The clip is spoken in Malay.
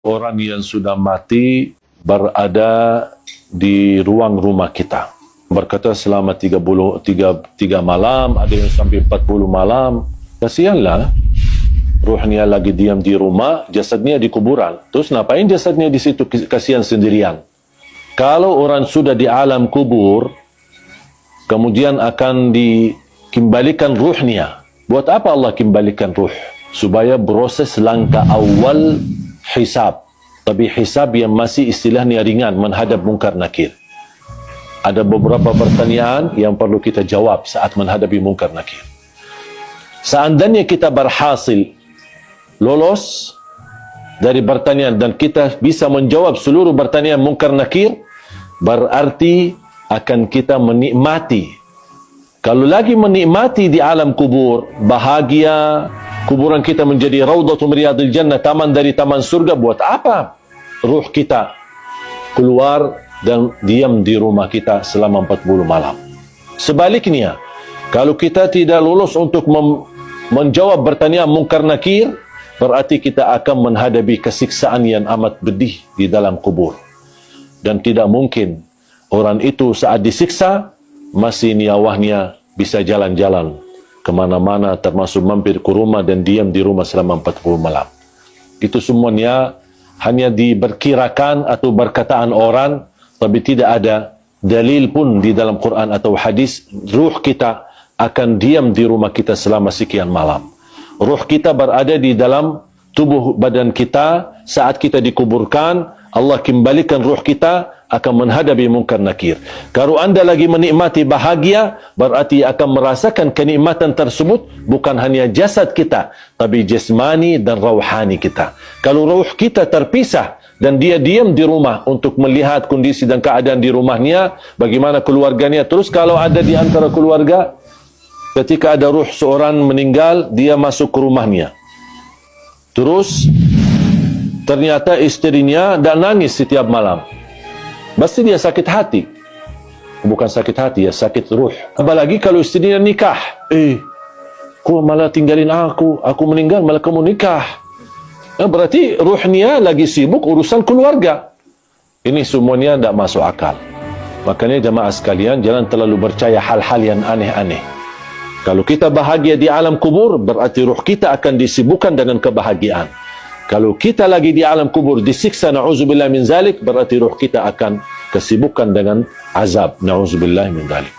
orang yang sudah mati berada di ruang rumah kita. Berkata selama 3 malam, ada yang sampai 40 malam. Kasihanlah, ruhnya lagi diam di rumah, jasadnya di kuburan. Terus ngapain jasadnya di situ, kasihan sendirian? Kalau orang sudah di alam kubur, kemudian akan dikembalikan ruhnya. Buat apa Allah kembalikan ruh? Supaya proses langkah awal hisab. Tapi hisab yang masih istilahnya ringan, menghadap mungkar nakir. Ada beberapa pertanyaan yang perlu kita jawab saat menghadapi mungkar nakir. Seandainya kita berhasil lolos dari pertanyaan dan kita bisa menjawab seluruh pertanyaan mungkar nakir, berarti akan kita menikmati. Kalau lagi menikmati di alam kubur, bahagia, kuburan kita menjadi raudhatu min riyadil jannah, taman dari taman surga. Buat apa ruh kita keluar dan diam di rumah kita selama 40 malam? Sebaliknya, kalau kita tidak lulus untuk menjawab pertanyaan mungkar nakir, berarti kita akan menghadapi kesiksaan yang amat pedih di dalam kubur. Dan tidak mungkin orang itu saat disiksa masih nyawanya bisa jalan-jalan kemana-mana, termasuk mampir ke rumah dan diam di rumah selama 40 malam. Itu semuanya hanya diperkirakan atau berkataan orang, tapi tidak ada dalil pun di dalam Quran atau hadis ruh kita akan diam di rumah kita selama sekian malam. Ruh kita berada di dalam tubuh badan kita saat kita dikuburkan. Allah kembalikan ruh kita akan menghadapi mungkar nakir. Kalau anda lagi menikmati bahagia, berarti akan merasakan kenikmatan tersebut bukan hanya jasad kita, tapi jasmani dan rauhani kita. Kalau ruh kita terpisah dan dia diam di rumah untuk melihat kondisi dan keadaan di rumahnya, bagaimana keluarganya. Terus kalau ada di antara keluarga, ketika ada ruh seorang meninggal, dia masuk ke rumahnya. Terus ternyata istrinya dah nangis setiap malam. Pasti dia sakit hati. Bukan sakit hati, ya sakit ruh. Apalagi kalau istrinya nikah. Kau malah tinggalin aku meninggal malah kamu nikah. Berarti ruhnya lagi sibuk urusan keluarga. Ini semuanya tidak masuk akal. Makanya jemaah sekalian, jangan terlalu percaya hal-hal yang aneh-aneh. Kalau kita bahagia di alam kubur, berarti ruh kita akan disibukkan dengan kebahagiaan. Kalau kita lagi di alam kubur disiksa, na'udzubillah min zalik, berarti ruh kita akan kesibukkan dengan azab, na'udzubillah min zalik.